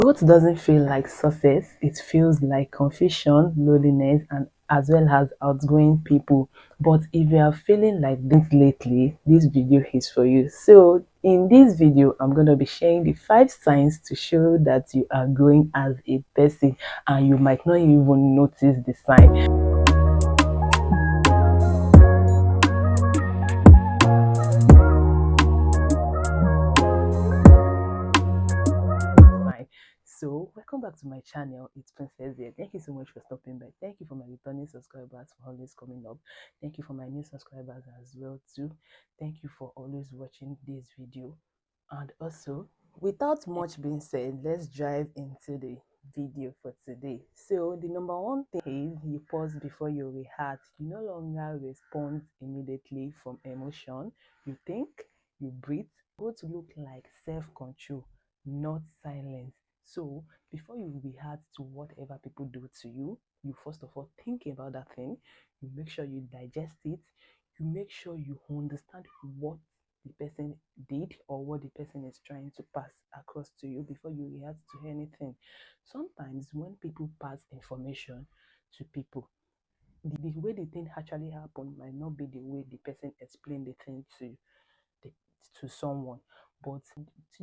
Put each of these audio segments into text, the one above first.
Growth doesn't feel like success, it feels like confusion, loneliness, and as well as outgrowing people. But if you are feeling like this lately, this video is for you. So in this video, I'm going to be sharing the 5 signs to show that you are growing as a person, and you might not even notice the sign. Fine. So welcome back to my channel. It's Princess here. Thank you so much for stopping by. Thank you for my returning subscribers for always coming up. Thank you for my new subscribers as well too. Thank you for always watching this video. And also, without much being said, let's dive into the video for today. So the number one thing is you pause before you react. You no longer respond immediately from emotion. You think, you breathe. Go to look like self-control, not silence. So before you react to whatever people do to you, you first of all think about that thing. You make sure you digest it. You make sure you understand what the person did or what the person is trying to pass across to you before you react to anything. Sometimes when people pass information to people, the way the thing actually happened might not be the way the person explained the thing the, to someone, but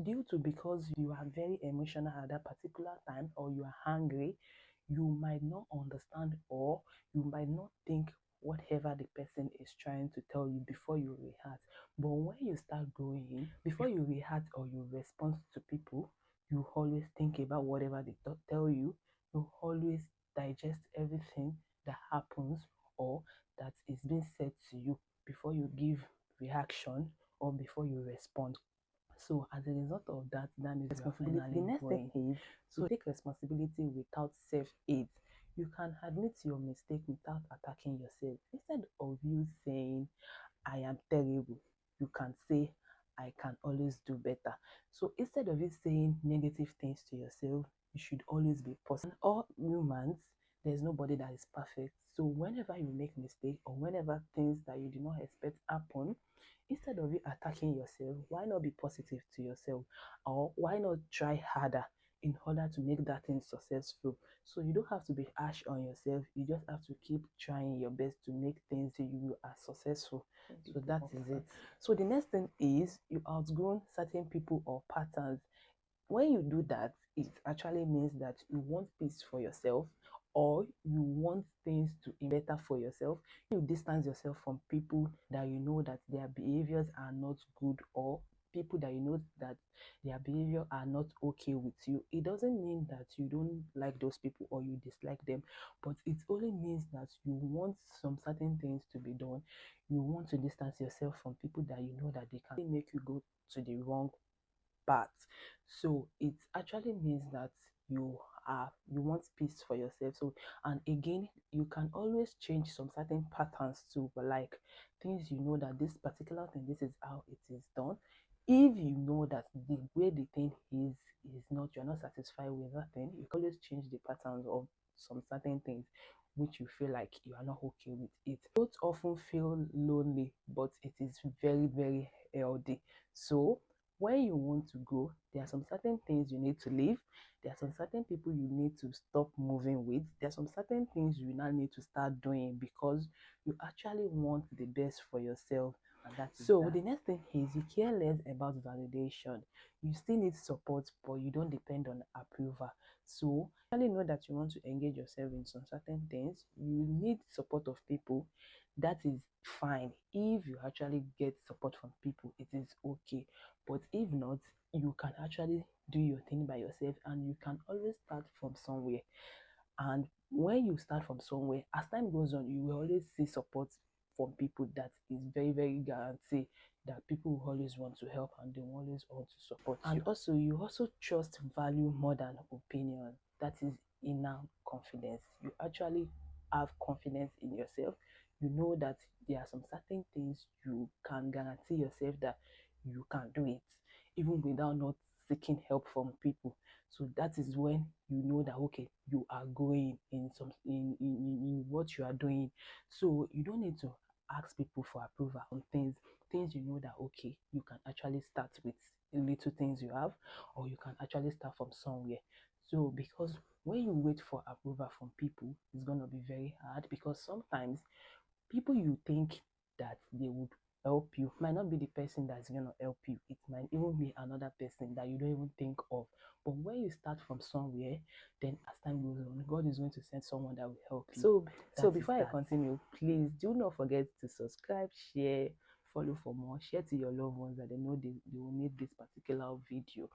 due to because you are very emotional at that particular time or you are hungry, you might not understand or you might not think whatever the person is trying to tell you before you react. But when you start growing, before you react or you respond to people, you always think about whatever they tell you. You always digest everything that happens or that is being said to you before you give reaction or before you respond. So as a result of that, then is responsibility. The next thing is to take responsibility without self-hate. You can admit your mistake without attacking yourself. Instead of you saying, I am terrible, you can say, I can always do better. So instead of you saying negative things to yourself, you should always be positive. All humans, there's nobody that is perfect. So whenever you make mistake or whenever things that you did not expect happen, instead of you attacking yourself, why not be positive to yourself? Or why not try harder in order to make that thing successful? So you don't have to be harsh on yourself. You just have to keep trying your best to make things you are successful. So that is it. So the next thing is you outgrown certain people or patterns. When you do that, it actually means that you want peace for yourself or you want things to be better for yourself. You distance yourself from people that you know that their behaviors are not good or people that you know that their behavior are not okay with you. It doesn't mean that you don't like those people or you dislike them, but it only means that you want some certain things to be done. You want to distance yourself from people that you know that they can make you go to the wrong path. So it actually means that you want peace for yourself. So and again, you can always change some certain patterns too, but like things you know that this particular thing, this is how it is done. If you know that the way the thing is not, you're not satisfied with that thing, you can always change the patterns of some certain things which you feel like you are not okay with it. Both often feel lonely, but it is very, very healthy. So when you want to grow, there are some certain things you need to leave. There are some certain people you need to stop moving with. There are some certain things you now need to start doing because you actually want the best for yourself. And that's so that. The next thing is you care less about validation. You still need support, but you don't depend on approval. So actually know that you want to engage yourself in some certain things. You need support of people. That is fine. If you actually get support from people, it is okay. But if not, you can actually do your thing by yourself and you can always start from somewhere. And when you start from somewhere, as time goes on, you will always see support from people that is very, very guaranteed that people will always want to help and they will always want to support you. And also, you also trust value more than opinion. That is inner confidence. You actually have confidence in yourself. You know that there are some certain things you can guarantee yourself that you can do it even without not seeking help from people. So that is when you know that okay, you are going in some in what you are doing. So you don't need to ask people for approval on things you know that okay, you can actually start with little things you have, or you can actually start from somewhere. So because when you wait for approval from people, it's going to be very hard, because sometimes people you think that they would help you might not be the person that's going to help you. It might even be another person that you don't even think of. But when you start from somewhere, then as time goes on, God is going to send someone that will help you. So before I continue, please do not forget to subscribe, share, follow for more, share to your loved ones that they know they will need this particular video.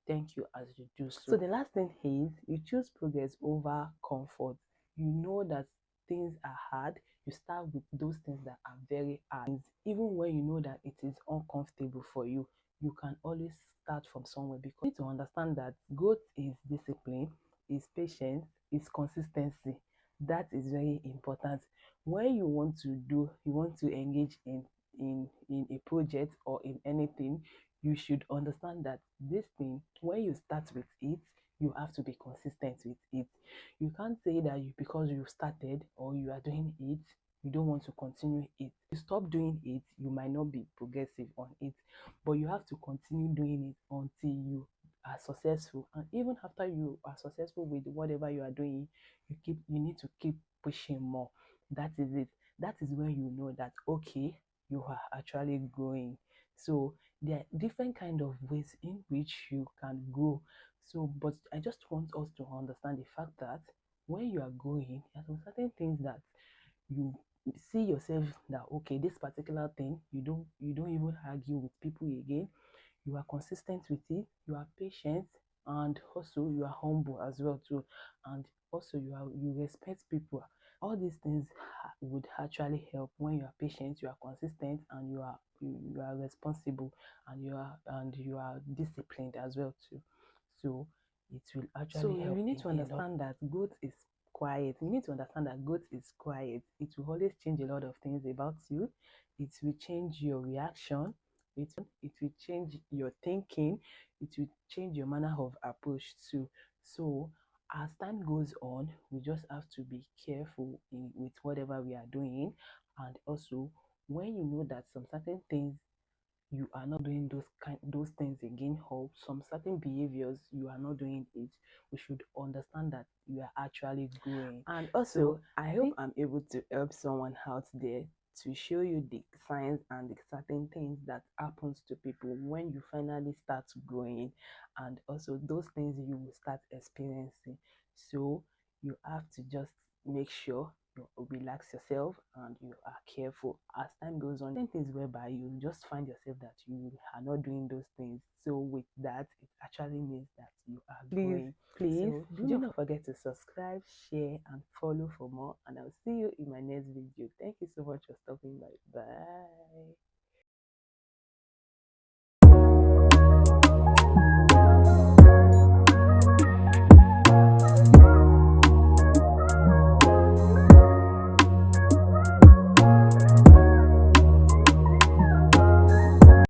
Thank you as you do so. So the last thing is, you choose progress over comfort. You know that things are hard, you start with those things that are very hard. Even when you know that it is uncomfortable for you, you can always start from somewhere, because you need to understand that growth is discipline, is patience, is consistency. That is very important. When you want to engage in a project or in anything, you should understand that this thing, when you start with it, you have to be consistent with it. You can't say that because you started or you are doing it, you don't want to continue it. You stop doing it, you might not be progressive on it, but you have to continue doing it until you are successful. And even after you are successful with whatever you are doing, you need to keep pushing more. That is it. That is when you know that, okay, you are actually growing. So there are different kind of ways in which you can grow. So, but I just want us to understand the fact that when you are growing, there are some certain things that you see yourself that, okay, this particular thing, you don't even argue with people again. You are consistent with it, you are patient, and also you are humble as well too, and also you respect people. All these things would actually help when you are patient, you are consistent, and you are responsible, and you are disciplined as well too. So it will actually help. You need to understand that growth is quiet. You need to understand that growth is quiet. It will always change a lot of things about you. It will change your reaction. It will change your thinking. It will change your manner of approach too. So as time goes on, we just have to be careful with whatever we are doing. And also, when you know that some certain things you are not doing those things again, or some certain behaviors you are not doing it, we should understand that you are actually growing. And also, so I hope I'm able to help someone out there to show you the signs and the certain things that happens to people when you finally start growing, and also those things you will start experiencing. So you have to just make sure you relax yourself and you are careful as time goes on. Then things whereby you just find yourself that you are not doing those things. So with that, it actually means that you are growing. Please so do not forget to subscribe, share, and follow for more. And I'll see you in my next video. Thank you so much for stopping by. Bye.